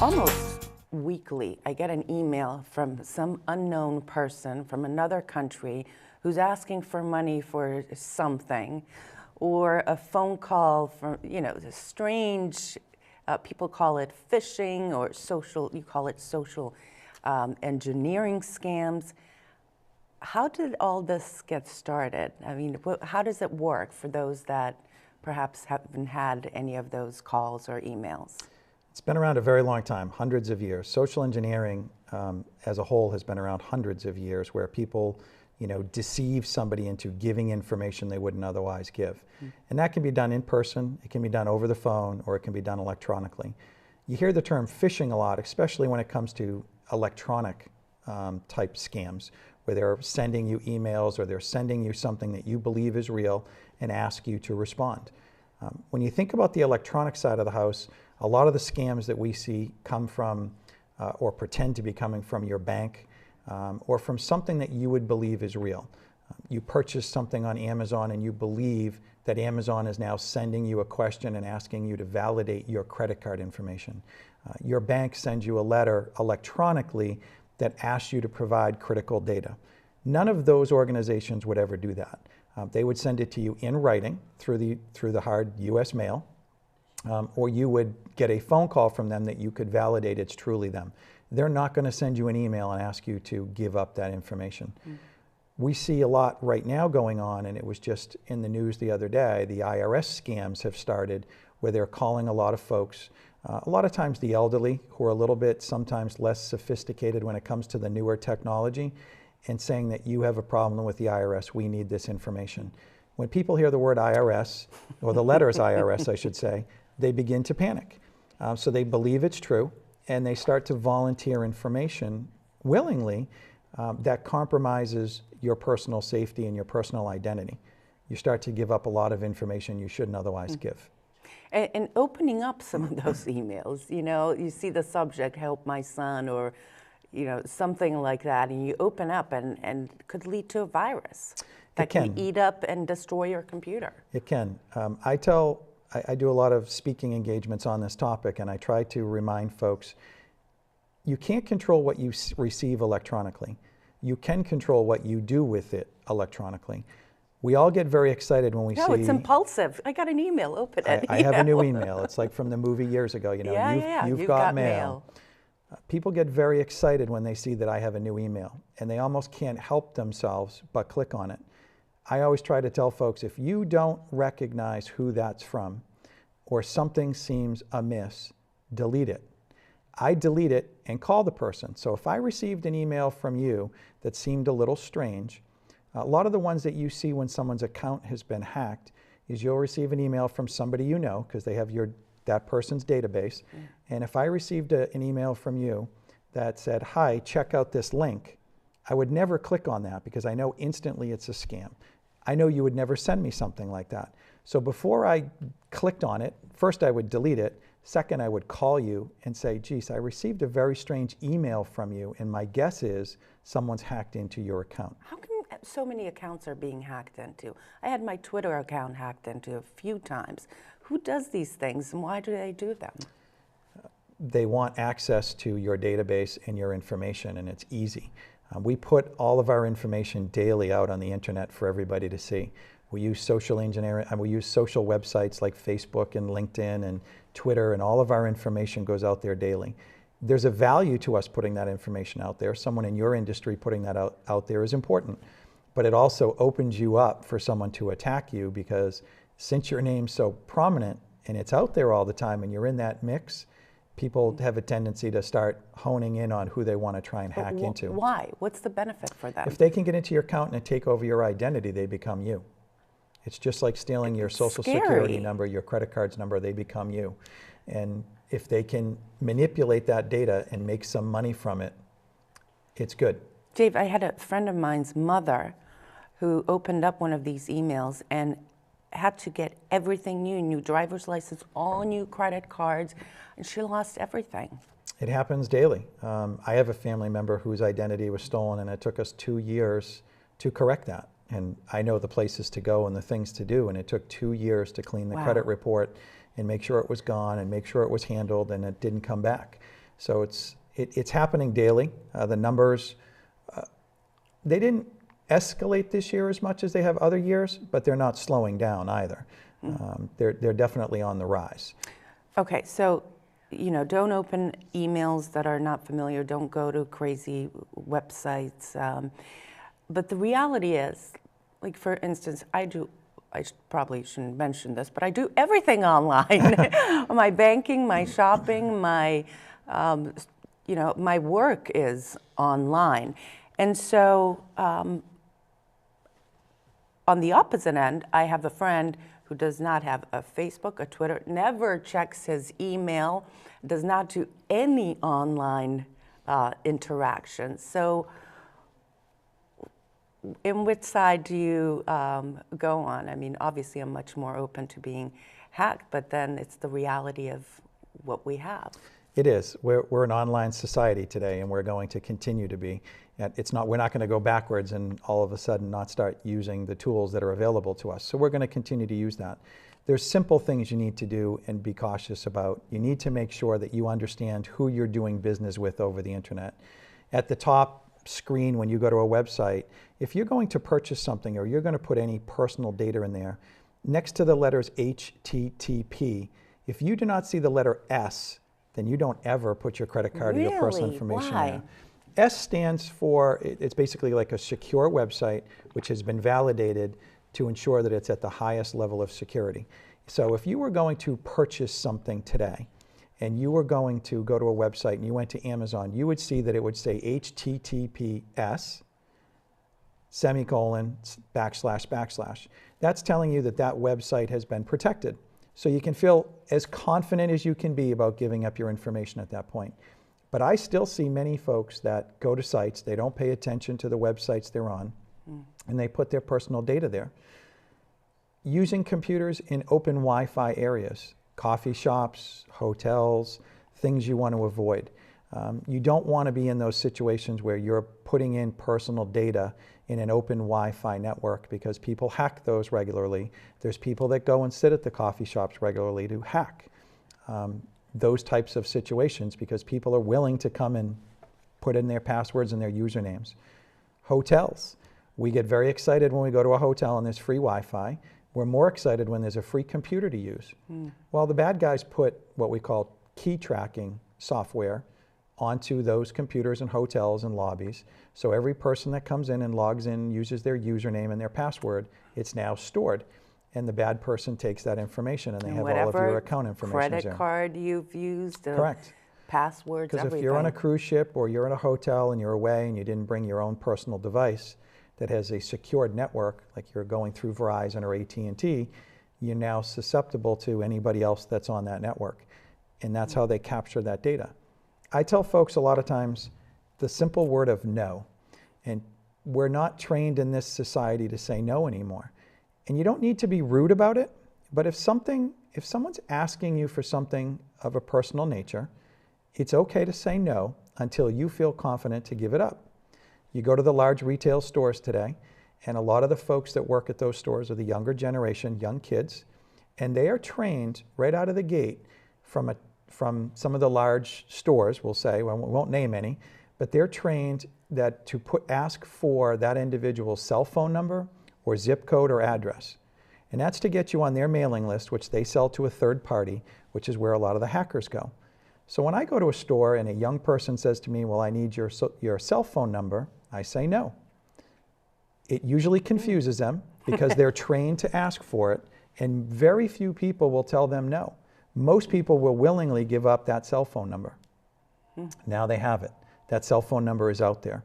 Almost weekly, I get an email from some unknown person from another country who's asking for money for something, or a phone call from, strange, people call it phishing or social, you call it social engineering scams. How did all this get started? I mean, how does it work for those that perhaps haven't had any of those calls or emails? It's been around a very long time, hundreds of years. Social engineering as a whole has been around hundreds of years, where people, deceive somebody into giving information they wouldn't otherwise give. And that can be done in person, it can be done over the phone, or it can be done electronically. You hear the term phishing a lot, especially when it comes to electronic type scams, where they're sending you emails or they're sending you something that you believe is real and ask you to respond. When you think about the electronic side of the house, a lot of the scams that we see come from or pretend to be coming from your bank or from something that you would believe is real. You purchase something on Amazon and you believe that Amazon is now sending you a question and asking you to validate your credit card information. Your bank sends you a letter electronically that asks you to provide critical data. None of those organizations would ever do that. They would send it to you in writing through the hard US mail, or you would get a phone call from them that you could validate it's truly them. They're not going to send you an email and ask you to give up that information. We see a lot right now going on, and it was just in the news the other day, the IRS scams have started where they're calling a lot of folks, a lot of times the elderly, who are a little bit sometimes less sophisticated when it comes to the newer technology, and saying that you have a problem with the IRS, we need this information. When people hear the word IRS, or the letters IRS I should say, they begin to panic. So they believe it's true, and they start to volunteer information willingly that compromises your personal safety and your personal identity. You start to give up a lot of information you shouldn't otherwise give. And opening up some of those emails, you see the subject, help my son, or something like that, and you open up and could lead to a virus that can eat up and destroy your computer. It can. I do a lot of speaking engagements on this topic, and I try to remind folks, you can't control what you receive electronically. You can control what you do with it electronically. We all get very excited when we see... No, it's impulsive. I got an email, open it. I have a new email. It's like from the movie years ago, you've got mail. People get very excited when they see that I have a new email, and they almost can't help themselves but click on it. I always try to tell folks, if you don't recognize who that's from, or something seems amiss, delete it. I delete it and call the person. So if I received an email from you that seemed a little strange, a lot of the ones that you see when someone's account has been hacked is you'll receive an email from somebody you know, because they have that person's database. And if I received an email from you that said, hi, check out this link, I would never click on that because I know instantly it's a scam. I know you would never send me something like that. So before I clicked on it, first I would delete it. Second, I would call you and say, geez, I received a very strange email from you, and my guess is someone's hacked into your account. How come so many accounts are being hacked into? I had my Twitter account hacked into a few times. Who does these things, and why do they do them? They want access to your database and your information, and it's easy. We put all of our information daily out on the internet for everybody to see. We use social engineering, and we use social websites like Facebook and LinkedIn and Twitter, and all of our information goes out there daily. There's a value to us putting that information out there. Someone in your industry putting that out there is important, but it also opens you up for someone to attack you, because since your name's so prominent and it's out there all the time and you're in that mix, people have a tendency to start honing in on who they want to try and hack into. Why? What's the benefit for them? If they can get into your account and take over your identity, they become you. It's just like stealing your social security number, your credit card's number, they become you. And if they can manipulate that data and make some money from it, it's good. Dave, I had a friend of mine's mother who opened up one of these emails and had to get everything new driver's license, all new credit cards, and she lost everything. It happens daily. I have a family member whose identity was stolen, and it took us 2 years to correct that. And I know the places to go and the things to do, and it took 2 years to clean the credit report and make sure it was gone and make sure it was handled and it didn't come back. So it's happening daily. The numbers, they didn't escalate this year as much as they have other years, but they're not slowing down either. They're definitely on the rise. Okay, so, don't open emails that are not familiar. Don't go to crazy websites. But the reality is, like, for instance, probably shouldn't mention this, but I do everything online. My banking, my shopping, my work is online. And so on the opposite end, I have a friend who does not have a Facebook, a Twitter, never checks his email, does not do any online interaction. So in which side do you go on? I mean, obviously I'm much more open to being hacked, but then it's the reality of what we have. It is. We're an online society today, and we're going to continue to be. And we're not going to go backwards and all of a sudden not start using the tools that are available to us. So we're going to continue to use that. There's simple things you need to do and be cautious about. You need to make sure that you understand who you're doing business with over the internet. At the top screen when you go to a website, if you're going to purchase something or you're going to put any personal data in there, next to the letters HTTP, if you do not see the letter S, then you don't ever put your credit card or your personal information Why? in there. S stands for, it's basically like a secure website which has been validated to ensure that it's at the highest level of security. So if you were going to purchase something today and you were going to go to a website and you went to Amazon, you would see that it would say HTTPS semicolon //. That's telling you that that website has been protected. So you can feel as confident as you can be about giving up your information at that point. But I still see many folks that go to sites, they don't pay attention to the websites they're on, and they put their personal data there. Using computers in open Wi-Fi areas, coffee shops, hotels, things you want to avoid. You don't want to be in those situations where you're putting in personal data in an open Wi-Fi network, because people hack those regularly. There's people that go and sit at the coffee shops regularly to hack those types of situations, because people are willing to come and put in their passwords and their usernames. Hotels. We get very excited when we go to a hotel and there's free Wi-Fi. We're more excited when there's a free computer to use. Well, the bad guys put what we call key tracking software onto those computers and hotels and lobbies. So every person that comes in and logs in, uses their username and their password, it's now stored. And the bad person takes that information and they have all of your account information there. Credit card you've used, correct, passwords, because everything. if you're on a cruise ship or you're in a hotel and you're away and you didn't bring your own personal device that has a secured network, like you're going through Verizon or AT&T, you're now susceptible to anybody else that's on that network. And that's how they capture that data. I tell folks a lot of times the simple word of no. And we're not trained in this society to say no anymore. And you don't need to be rude about it, but if someone's asking you for something of a personal nature, it's okay to say no until you feel confident to give it up. You go to the large retail stores today, and a lot of the folks that work at those stores are the younger generation, young kids, and they are trained right out of the gate from some of the large stores, we'll say, well, we won't name any, but they're trained that to ask for that individual's cell phone number or zip code or address. And that's to get you on their mailing list, which they sell to a third party, which is where a lot of the hackers go. So when I go to a store and a young person says to me, well, I need your cell phone number, I say no. It usually confuses them because they're trained to ask for it, and very few people will tell them no. Most people will willingly give up that cell phone number. Now they have it. That cell phone number is out there.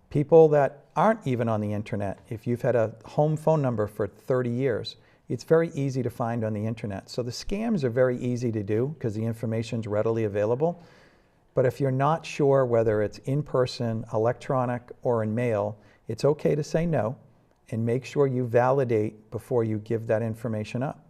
People that aren't even on the internet, if you've had a home phone number for 30 years, it's very easy to find on the internet. So the scams are very easy to do because the information's readily available. But if you're not sure whether it's in person, electronic, or in mail, it's okay to say no and make sure you validate before you give that information up.